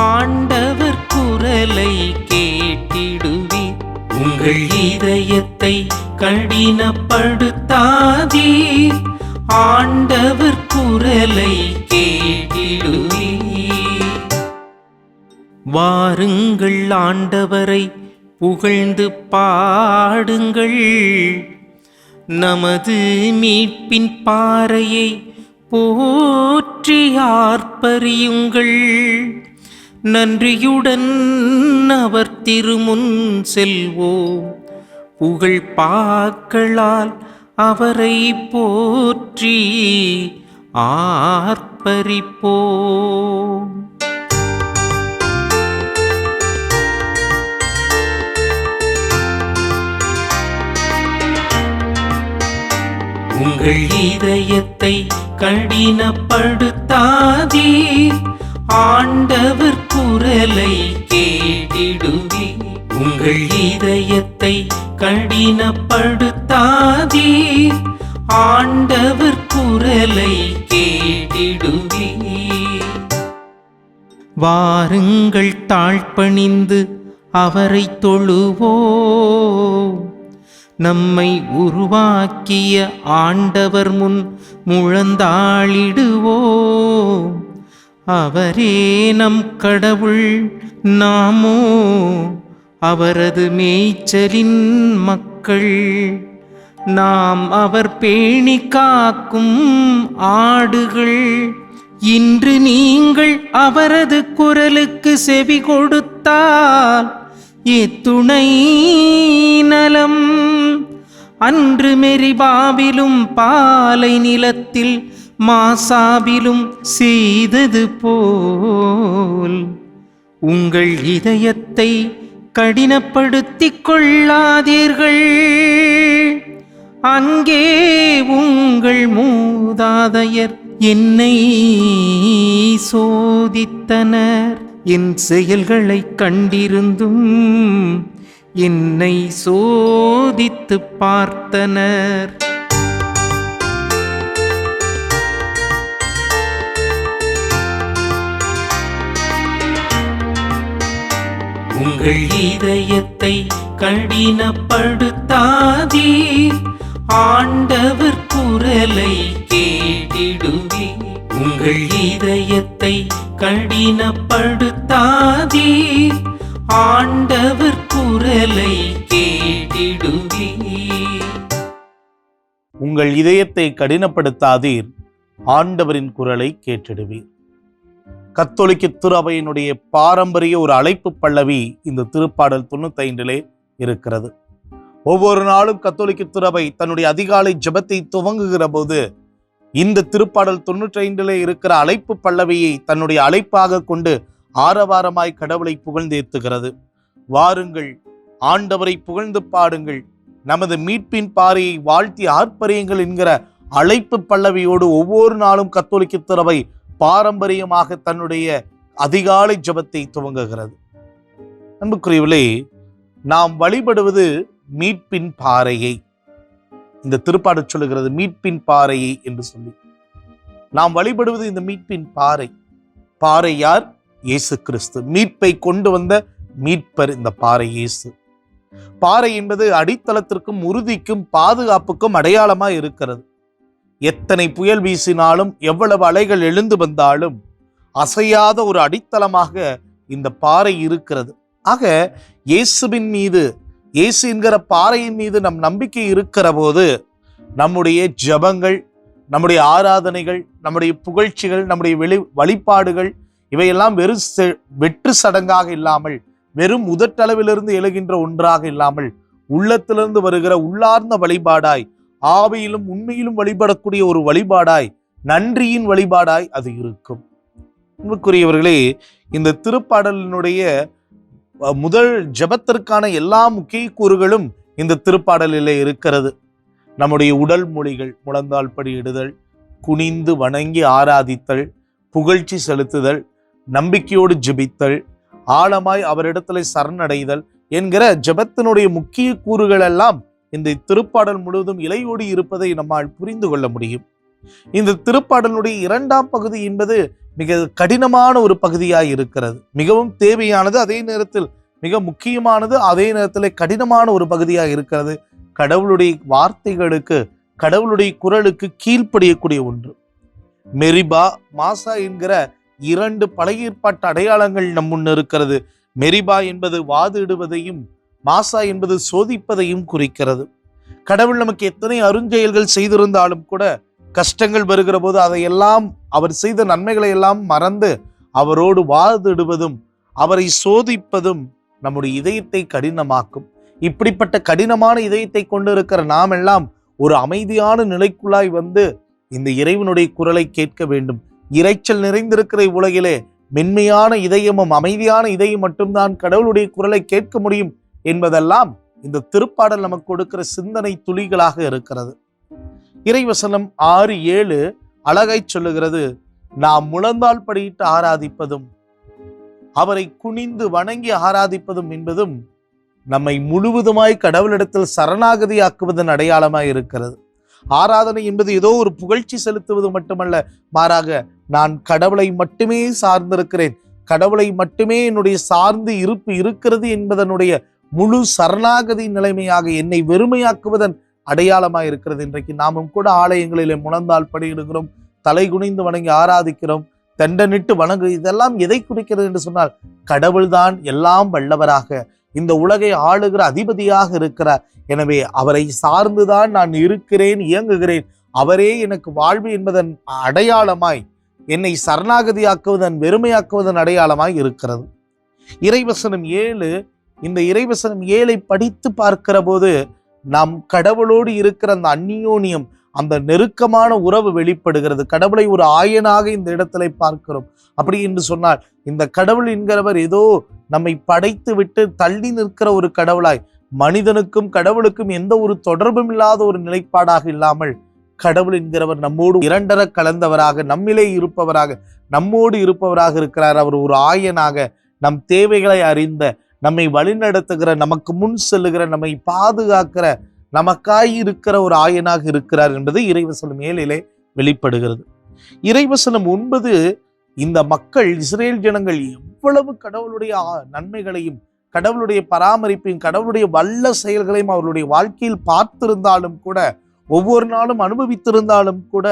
ஆண்டவர் குரலை கேட்டிடுவீர். உங்கள் இதயத்தை கடினப்படுத்தாதீர். ஆண்டவர் குரலை கேட்டிடுவீர். வாருங்கள், ஆண்டவரை புகழ்ந்து பாடுங்கள். நமது மீட்பின் பாறையை போற்றி ஆர்ப்பரியுங்கள். நன்றியுடன் அவர் திருமுன் செல்வோம். புகழ் பாக்களால் அவரை போற்றி ஆர்ப்பரிப்போம். உங்கள் இதயத்தை கடினப்படுத்தாதீர். ஆண்டவர் குரலை கேட்டிடுவீர். உங்கள் இதயத்தை கடினப்படுத்தாதீர். ஆண்டவர் குரலை கேட்டிடுவீர். வாருங்கள், தாழ்பணிந்து அவரை தொழுவோம். நம்மை உருவாக்கிய ஆண்டவர் முன் முழந்தாளிடுவோம். அவரே நம் கடவுள், நாமோ அவரது மேய்ச்சலின் மக்கள். நாம் அவர் பேணி காக்கும் ஆடுகள். இன்று நீங்கள் அவரது குரலுக்கு செவி கொடுத்தால் எத்துணை நலம். அன்று மெரிபாவிலும் பாலை நிலத்தில் மாசாவிலும் செய்தது போல் உங்கள் இதயத்தை கடினப்படுத்திக் கொள்ளாதீர்கள். அங்கே உங்கள் மூதாதையர் என்னை சோதித்தனர். என் செயல்களை கண்டிருந்தும் என்னை சோதித்து பார்த்தனர். உங்கள் இதயத்தை கடினப்படுத்தாதீர். ஆண்டவர் குரலை கேட்டிடுவீர். உங்கள் இதயத்தை கடினப்படுத்தாதீர். ஆண்டவர் குரலை கேட்டிடுவீர். உங்கள் இதயத்தை கடினப்படுத்தாதீர். ஆண்டவரின் குரலை கேட்டிடுவீர். கத்தோலிக்க திருஅவையினுடைய பாரம்பரிய ஒரு அழைப்பு பல்லவி இந்த திருப்பாடல் 95 இருக்கிறது. ஒவ்வொரு நாளும் கத்தோலிக்க திருஅவை தன்னுடைய அதிகாலை ஜெபத்தை துவங்குகிற போது இந்த திருப்பாடல் 95 இருக்கிற அழைப்பு பல்லவியை தன்னுடைய அழைப்பாக கொண்டு ஆரவாரமாய் கடவுளை புகழ்ந்தேத்துகிறது. வாருங்கள், ஆண்டவரை புகழ்ந்து பாடுங்கள், நமது மீட்பின் பாறையை வாழ்த்தி ஆர்ப்பரியுங்கள் என்கிற அழைப்பு பல்லவியோடு ஒவ்வொரு நாளும் கத்தோலிக்க திருஅவை பாரம்பரியமாக தன்னுடைய அதிகாலை ஜெபத்தை துவங்குகிறது. அன்புக்குரியவர்களே, நாம் வழிபடுவது மீட்பின் பாறையை. இந்த திருப்பாடல் சொல்லுகிறது மீட்பின் பாறையை என்று சொல்லி. நாம் வழிபடுவது இந்த மீட்பின் பாறை. பாறை யார்? இயேசு கிறிஸ்து. மீட்பை கொண்டு வந்த மீட்பர் இந்த பாறை இயேசு. பாறை என்பது அடித்தளத்திற்கும் உறுதிக்கும் பாதுகாப்புக்கும் அடையாளமாய் இருக்கிறது. எத்தனை புயல் வீசினாலும் எவ்வளவு அலைகள் எழுந்து வந்தாலும் அசையாத ஒரு அடித்தளமாக இந்த பாறை இருக்கிறது. ஆக இயேசுவின் மீது, இயேசு என்கிற பாறையின் மீது நம் நம்பிக்கை இருக்கிற போது நம்முடைய ஜெபங்கள், நம்முடைய ஆராதனைகள், நம்முடைய புகழ்ச்சிகள், நம்முடைய வழிபாடுகள் இவையெல்லாம் வெற்று சடங்காக இல்லாமல், வெறும் உதட்டளவிலிருந்து எழுகின்ற ஒன்றாக இல்லாமல், உள்ளத்திலிருந்து வருகிற உள்ளார்ந்த வழிபாடாய், ஆவியிலும் உண்மையிலும் வழிபடக்கூடிய ஒரு வழிபாடாய், நன்றியின் வழிபாடாய் அது இருக்கும். அன்புக்குரியவர்களே, இந்த திருப்பாடலினுடைய முதல் ஜெபத்திற்கான எல்லா முக்கிய கூறுகளும் இந்த திருப்பாடலிலே இருக்கிறது. நம்முடைய உடல் மொழிகள், முழந்தாள் படியிடுதல், குனிந்து வணங்கி ஆராதித்தல், புகழ்ச்சி செலுத்துதல், நம்பிக்கையோடு ஜெபித்தல், ஆழமாய் அவரிடத்துல சரணடைதல் என்கிற ஜெபத்தினுடைய முக்கிய கூறுகள் எல்லாம் இந்த திருப்பாடல் முழுவதும் இலையோடி இருப்பதை நம்மால் புரிந்து கொள்ள முடியும். இந்த திருப்பாடலுடைய 2ஆம் பகுதி என்பது மிக கடினமான ஒரு பகுதியாய் இருக்கிறது. மிகவும் தேவையானது, அதே நேரத்தில் மிக முக்கியமானது, அதே நேரத்தில் கடினமான ஒரு பகுதியாக இருக்கிறது. கடவுளுடைய வார்த்தைகளுக்கு, கடவுளுடைய குரலுக்கு கீழ்ப்படியக்கூடிய ஒன்று. மெரிபா, மாசா என்கிற 2 பழைய ஏற்பாட்டு அடையாளங்கள் நம் முன் இருக்கிறது. மெரிபா என்பது வாதிடுவதையும், மாசா என்பது சோதிப்பதையும் குறிக்கிறது. கடவுள் நமக்கு எத்தனை அருஞ்செயல்கள் செய்திருந்தாலும் கூட கஷ்டங்கள் வருகிற போது அதையெல்லாம், அவர் செய்த நன்மைகளை எல்லாம் மறந்து அவரோடு வாதிடுவதும் அவரை சோதிப்பதும் நம்முடைய இதயத்தை கடினமாக்கும். இப்படிப்பட்ட கடினமான இதயத்தை கொண்டிருக்கிற நாம் எல்லாம் ஒரு அமைதியான நிலைக்குள்ளாய் வந்து இந்த இறைவனுடைய குரலை கேட்க வேண்டும். இரைச்சல் நிறைந்திருக்கிற உலகிலே மென்மையான இதயமும் அமைதியான இதயம் மட்டும்தான் கடவுளுடைய குரலை கேட்க முடியும் என்பதெல்லாம் இந்த திருப்பாடல் நமக்கு கொடுக்கிற சிந்தனை துளிகளாக இருக்கிறது. இறைவசனம் 6:7 அழகாய் சொல்லுகிறது, நாம் முழந்தாள் படியிட்டு ஆராதிப்பதும் அவரை குனிந்து வணங்கி ஆராதிப்பதும் என்பதும் நம்மை முழுவதுமாய் கடவுளிடத்தில் சரணாகதியாக்குவதன் அடையாளமாய் இருக்கிறது. ஆராதனை என்பது ஏதோ ஒரு புகழ்ச்சி செலுத்துவது மட்டுமல்ல, மாறாக நான் கடவுளை மட்டுமே சார்ந்திருக்கிறேன், கடவுளை மட்டுமே என்னுடைய சார்ந்து இருப்பு இருக்கிறது என்பதனுடைய முழு சரணாகதி நிலைமையாக என்னை வெறுமையாக்குவதன் அடையாளமாய் இருக்கிறது. இன்றைக்கு நாமும் கூட ஆலயங்களிலே முழந்தாள் படியிடுகிறோம், தலை குனிந்து வணங்கி ஆராதிக்கிறோம், தண்டனிட்டு வணங்கு. இதெல்லாம் எதை குறிக்கிறது என்று சொன்னால், கடவுள்தான் எல்லாம் வல்லவராக இந்த உலகை ஆளுகிற அதிபதியாக இருக்கிறார். எனவே அவரை சார்ந்துதான் நான் இருக்கிறேன், இயங்குகிறேன். அவரே எனக்கு வாழ்வு என்பதன் அடையாளமாய், என்னை சரணாகதியாக்குவதன் வெறுமையாக்குவதன் அடையாளமாய் இருக்கிறது. இறைவசனம் 7, இந்த இறைவசனம் 7 படித்து பார்க்கிற போது நாம் கடவுளோடு இருக்கிற அந்த அந்நியோனியம், அந்த நெருக்கமான உறவு வெளிப்படுகிறது. கடவுளை ஒரு ஆயனாக இந்த இடத்துல பார்க்கிறோம். அப்படி என்று சொன்னால், இந்த கடவுள் என்கிறவர் ஏதோ நம்மை படைத்து விட்டு தள்ளி நிற்கிற ஒரு கடவுளாய், மனிதனுக்கும் கடவுளுக்கும் எந்த ஒரு தொடர்பும் இல்லாத ஒரு நிலைப்பாடாக இல்லாமல், கடவுள் என்கிறவர் நம்மோடு இரண்டர கலந்தவராக, நம்மிலே இருப்பவராக, நம்மோடு இருப்பவராக இருக்கிறார். அவர் ஒரு ஆயனாக, நம் தேவைகளை அறிந்த, நம்மை வழிநடத்துகிற, நமக்கு முன் செல்லுகிற, நம்மை பாதுகாக்கிற, நமக்காய் இருக்கிற ஒரு ஆயனாக இருக்கிறார் என்பது இறைவசனம் 7 வெளிப்படுகிறது. இறைவசனம் 9, இந்த மக்கள், இஸ்ரேல் ஜனங்கள் எவ்வளவு கடவுளுடைய நன்மைகளையும், கடவுளுடைய பராமரிப்பையும், கடவுளுடைய வல்ல செயல்களையும் அவர்களுடைய வாழ்க்கையில் பார்த்திருந்தாலும் கூட, ஒவ்வொரு நாளும் அனுபவித்திருந்தாலும் கூட,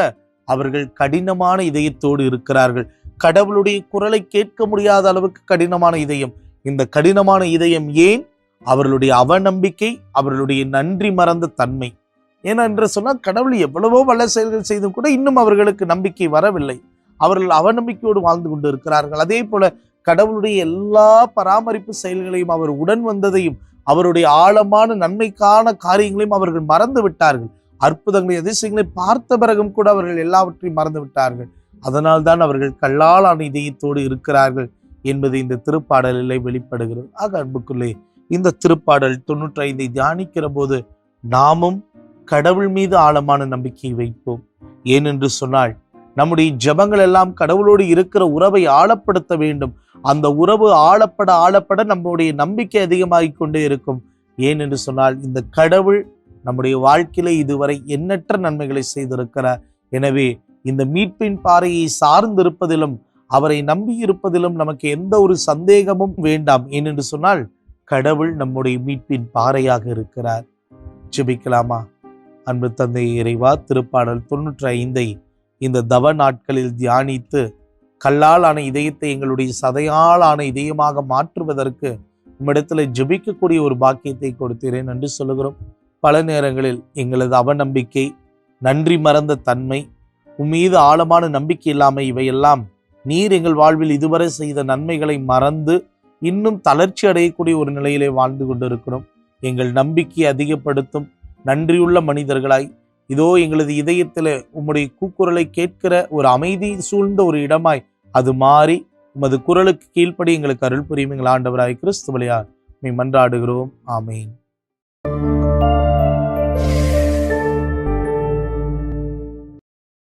அவர்கள் கடினமான இதயத்தோடு இருக்கிறார்கள். கடவுளுடைய குரலை கேட்க முடியாத அளவுக்கு கடினமான இதயம். இந்த கடினமான இதயம் ஏன்? அவர்களுடைய அவநம்பிக்கை, அவர்களுடைய நன்றி மறந்த தன்மை. ஏனென்று சொன்னால், கடவுள் எவ்வளவோ வல்ல செயல்கள் செய்தும் கூட இன்னும் அவர்களுக்கு நம்பிக்கை வரவில்லை. அவர்கள் அவநம்பிக்கையோடு வாழ்ந்து கொண்டு இருக்கிறார்கள். அதே போல கடவுளுடைய எல்லா பராமரிப்பு செயல்களையும், அவர் உடன் வந்ததையும், அவருடைய ஆழமான நன்மைக்கான காரியங்களையும் அவர்கள் மறந்து விட்டார்கள். அற்புதங்களை, அதிசயங்களை பார்த்த பிறகும் கூட அவர்கள் எல்லாவற்றையும் மறந்து விட்டார்கள். அதனால்தான் அவர்கள் கல்லாலான இதயத்தோடு இருக்கிறார்கள் என்பது இந்த திருப்பாடலிலே வெளிப்படுகிறது. ஆக அன்புக்குள்ளே, இந்த திருப்பாடல் 95 தியானிக்கிற போது நாமும் கடவுள் மீது ஆழமான நம்பிக்கை வைப்போம். ஏனென்று சொன்னால், நம்முடைய ஜெபங்கள் எல்லாம் கடவுளோடு இருக்கிற உறவை ஆழப்படுத்த வேண்டும். அந்த உறவு ஆழப்பட நம்முடைய நம்பிக்கை அதிகமாகிக் கொண்டே இருக்கும். ஏனென்று சொன்னால், இந்த கடவுள் நம்முடைய வாழ்க்கையில இதுவரை எண்ணற்ற நன்மைகளை செய்திருக்கிறார். எனவே இந்த மீட்பின் பாறையை சார்ந்திருப்பதிலும், அவரை நம்பி இருப்பதிலும் நமக்கு எந்த ஒரு சந்தேகமும் வேண்டாம். ஏனென்று சொன்னால், கடவுள் நம்முடைய மீட்பின் பாறையாக இருக்கிறார். ஜெபிக்கலாமா? அன்பு தந்தை இறைவா, திருப்பாடல் 95 இந்த தவ நாட்களில் தியானித்து, கல்லால் ஆன இதயத்தை எங்களுடைய சதையால் ஆன இதயமாக மாற்றுவதற்கு உம்மிடத்தில் ஜெபிக்கக்கூடிய ஒரு பாக்கியத்தை கொடுத்தீரேன் என்று சொல்லுகிறோம். பல நேரங்களில் எங்களது அவநம்பிக்கை, நன்றி மறந்த தன்மை, உம்மீது ஆழமான நம்பிக்கை இல்லாமல், இவையெல்லாம் நீர் எங்கள் வாழ்வில் இதுவரை செய்த நன்மைகளை மறந்து இன்னும் தளர்ச்சி அடையக்கூடிய ஒரு நிலையிலே வாழ்ந்து கொண்டிருக்கிறோம். எங்கள் நம்பிக்கையை அதிகப்படுத்தும் நன்றியுள்ள மனிதர்களாய், இதோ எங்களது இதயத்தில் உம்முடைய கூக்குரலை கேட்கிற ஒரு அமைதி சூழ்ந்த ஒரு இடமாய் அது மாறி, உமது குரலுக்கு கீழ்ப்படி எங்களுக்கு அருள் புரியும் எங்கள் ஆண்டவராய் கிறிஸ்து வழியாக மன்றாடுகிறோம். ஆமேன்.